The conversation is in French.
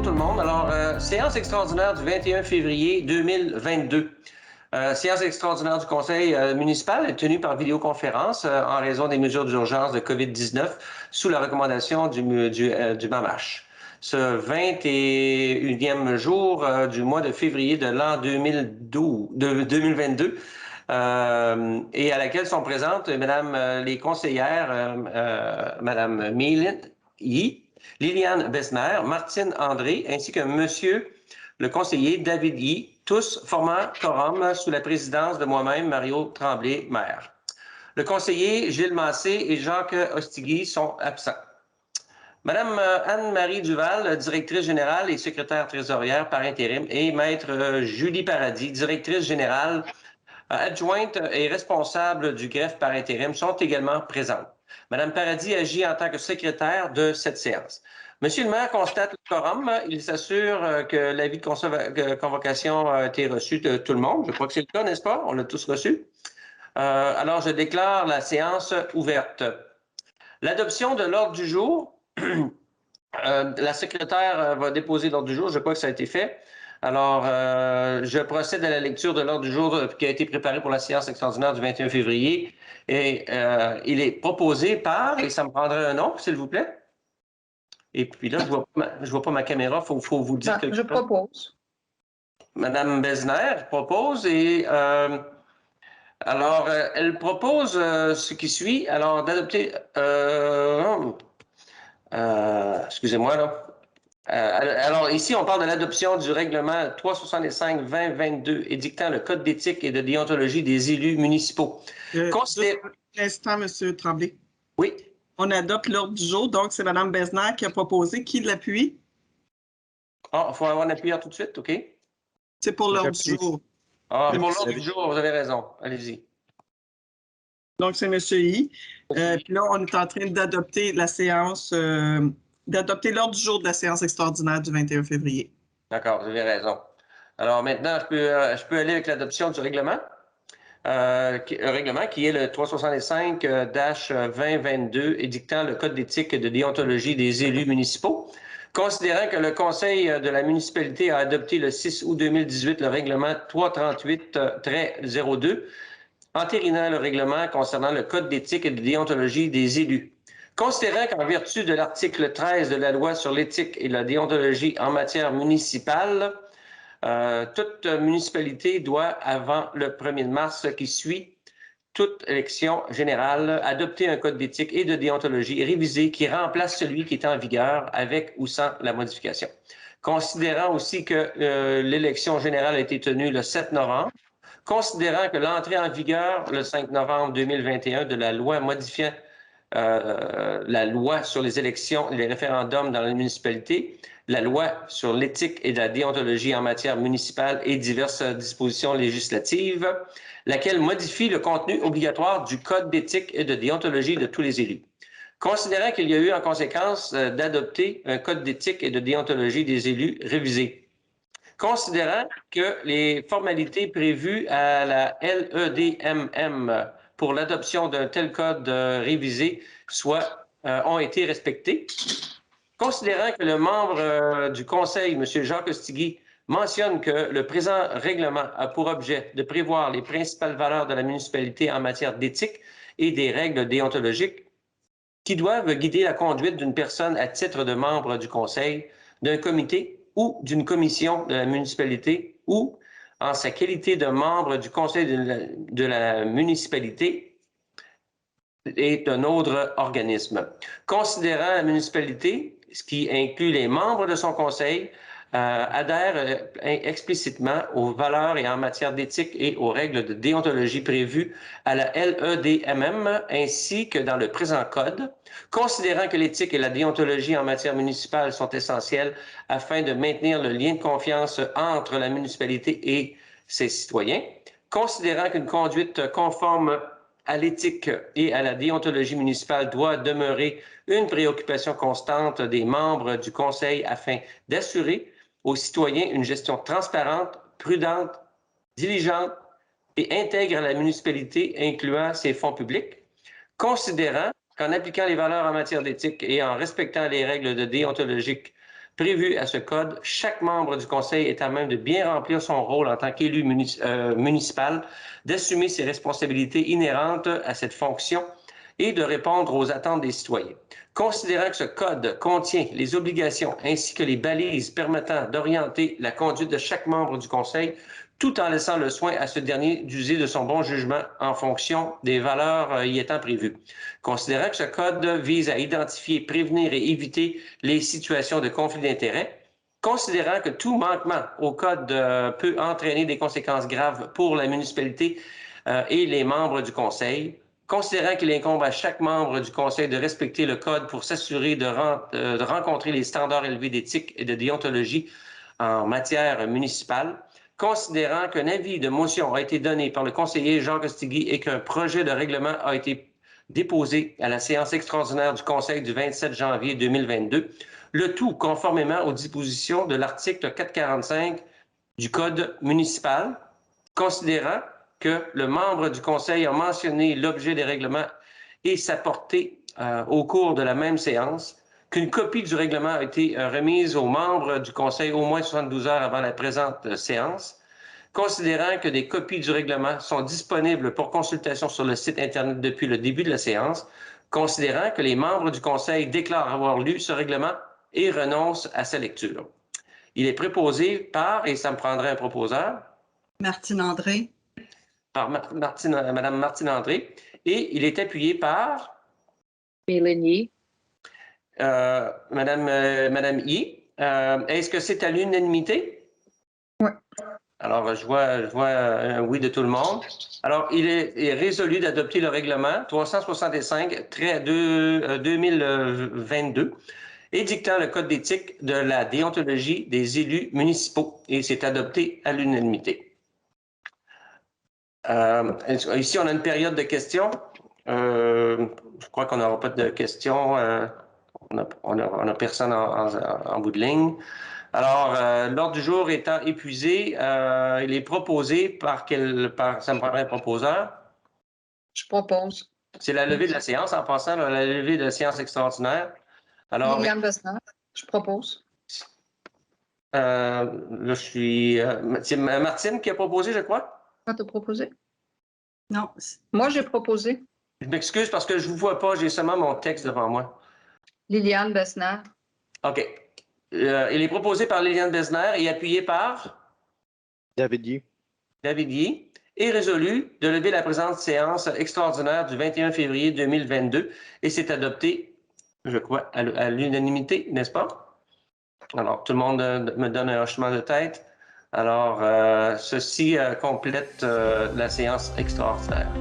tout le monde. Alors, séance extraordinaire du 21 février 2022. Séance extraordinaire du Conseil municipal est tenue par vidéoconférence en raison des mesures d'urgence de COVID-19 sous la recommandation du MAMACH. Ce 21e jour du mois de février de l'an 2022 et à laquelle sont présentes Mesdames les conseillères, Madame Mélin Yi, Liliane Besner, Martine André, ainsi que Monsieur le conseiller David Yi, tous formant quorum sous la présidence de moi-même, Mario Tremblay, maire. Le conseiller Gilles Massé et Jacques Ostigui sont absents. Madame Anne-Marie Duval, directrice générale et secrétaire trésorière par intérim, et Maître Julie Paradis, directrice générale adjointe et responsable du greffe par intérim, sont également présentes. Madame Paradis agit en tant que secrétaire de cette séance. Monsieur le maire constate le quorum. Il s'assure que l'avis de convocation a été reçu de tout le monde. Je crois que c'est le cas, n'est-ce pas? On l'a tous reçu. Alors, je déclare la séance ouverte. L'adoption de l'ordre du jour. La secrétaire va déposer l'ordre du jour. Je crois que ça a été fait. Alors, je procède à la lecture de l'ordre du jour qui a été préparé pour la séance extraordinaire du 21 février. Et il est proposé par, et ça me prendrait un nom, s'il vous plaît. Et puis là, je vois pas ma caméra, faut vous dire quelque chose. Je propose. Madame Besner propose et alors, elle propose ce qui suit. Alors, d'adopter... excusez-moi, là. Alors, ici, on parle de l'adoption du règlement 365-2022 édictant le code d'éthique et de déontologie des élus municipaux. Juste un instant, M. Tremblay. Oui. On adopte l'ordre du jour, donc c'est Mme Besner qui a proposé. Qui l'appuie? Ah, il faut avoir un appuyeur tout de suite, OK? C'est pour l'ordre du jour. Ah, pour l'ordre du jour, vous avez raison. Allez-y. Donc, c'est M. Yi. Puis là, on est en train d'adopter la séance, d'adopter l'ordre du jour de la séance extraordinaire du 21 février. D'accord, vous avez raison. Alors maintenant, je peux aller avec l'adoption du règlement. Règlement qui est le 365-2022 édictant le code d'éthique et de déontologie des élus municipaux. Considérant que le Conseil de la municipalité a adopté le 6 août 2018 le règlement 338-02, entérinant le règlement concernant le code d'éthique et de déontologie des élus. Considérant qu'en vertu de l'article 13 de la loi sur l'éthique et la déontologie en matière municipale, toute municipalité doit, avant le 1er mars qui suit toute élection générale, adopter un code d'éthique et de déontologie révisé qui remplace celui qui est en vigueur avec ou sans la modification. Considérant aussi que l'élection générale a été tenue le 7 novembre, considérant que l'entrée en vigueur le 5 novembre 2021 de la loi modifiant la loi sur les élections et les référendums dans les municipalités, la loi sur l'éthique et la déontologie en matière municipale et diverses dispositions législatives, laquelle modifie le contenu obligatoire du code d'éthique et de déontologie de tous les élus. Considérant qu'il y a eu en conséquence d'adopter un code d'éthique et de déontologie des élus révisé. Considérant que les formalités prévues à la LEDMM pour l'adoption d'un tel code révisé ont été respectées. Considérant que le membre du Conseil, M. Jacques Ostigui, mentionne que le présent règlement a pour objet de prévoir les principales valeurs de la municipalité en matière d'éthique et des règles déontologiques qui doivent guider la conduite d'une personne à titre de membre du Conseil, d'un comité ou d'une commission de la municipalité ou en sa qualité de membre du Conseil de la municipalité et d'un autre organisme. Considérant la municipalité, ce qui inclut les membres de son conseil, adhère explicitement aux valeurs et en matière d'éthique et aux règles de déontologie prévues à la LEDMM ainsi que dans le présent code, considérant que l'éthique et la déontologie en matière municipale sont essentielles afin de maintenir le lien de confiance entre la municipalité et ses citoyens, considérant qu'une conduite conforme à l'éthique et à la déontologie municipale doit demeurer une préoccupation constante des membres du Conseil afin d'assurer aux citoyens une gestion transparente, prudente, diligente et intègre à la municipalité, incluant ses fonds publics, considérant qu'en appliquant les valeurs en matière d'éthique et en respectant les règles de déontologique prévues à ce code, chaque membre du conseil est à même de bien remplir son rôle en tant qu'élu municipal, d'assumer ses responsabilités inhérentes à cette fonction et de répondre aux attentes des citoyens. Considérant que ce code contient les obligations ainsi que les balises permettant d'orienter la conduite de chaque membre du conseil, tout en laissant le soin à ce dernier d'user de son bon jugement en fonction des valeurs y étant prévues. Considérant que ce code vise à identifier, prévenir et éviter les situations de conflit d'intérêts, considérant que tout manquement au code peut entraîner des conséquences graves pour la municipalité et les membres du conseil, considérant qu'il incombe à chaque membre du conseil de respecter le code pour s'assurer de rencontrer les standards élevés d'éthique et de déontologie en matière municipale, considérant qu'un avis de motion a été donné par le conseiller Jacques Ostigui et qu'un projet de règlement a été déposé à la séance extraordinaire du Conseil du 27 janvier 2022, le tout conformément aux dispositions de l'article 445 du Code municipal, considérant que le membre du Conseil a mentionné l'objet des règlements et sa portée au cours de la même séance, qu'une copie du règlement a été remise aux membres du Conseil au moins 72 heures avant la présente séance, considérant que des copies du règlement sont disponibles pour consultation sur le site Internet depuis le début de la séance, considérant que les membres du Conseil déclarent avoir lu ce règlement et renoncent à sa lecture. Il est préposé par, et ça me prendrait un proposeur, Martine André. Par Mme Martine André, et il est appuyé par Mélanie. Madame Y. Est-ce que c'est à l'unanimité? Oui. Alors, je vois un oui de tout le monde. Alors, il est résolu d'adopter le règlement 365-2022 édictant le code d'éthique de la déontologie des élus municipaux, et c'est adopté à l'unanimité. Ici, on a une période de questions. Je crois qu'on n'aura pas de questions. On n'a personne en bout de ligne. Alors, l'ordre du jour étant épuisé, il est proposé par ça me prendrait un proposeur. Je propose. C'est la levée de la séance, en passant, la levée de la séance extraordinaire. Alors, Liliane Besnard, je propose. là, c'est Martine qui a proposé, je crois. Tu as proposé? Non. Moi, j'ai proposé. Je m'excuse parce que je ne vous vois pas, j'ai seulement mon texte devant moi. Liliane Besnard. OK. Il est proposé par Liliane Besnard et appuyé par David Yi. David Yi et résolu de lever la présente séance extraordinaire du 21 février 2022 et c'est adopté, je crois, à l'unanimité, n'est-ce pas? Alors, tout le monde me donne un hochement de tête. Alors, ceci complète la séance extraordinaire.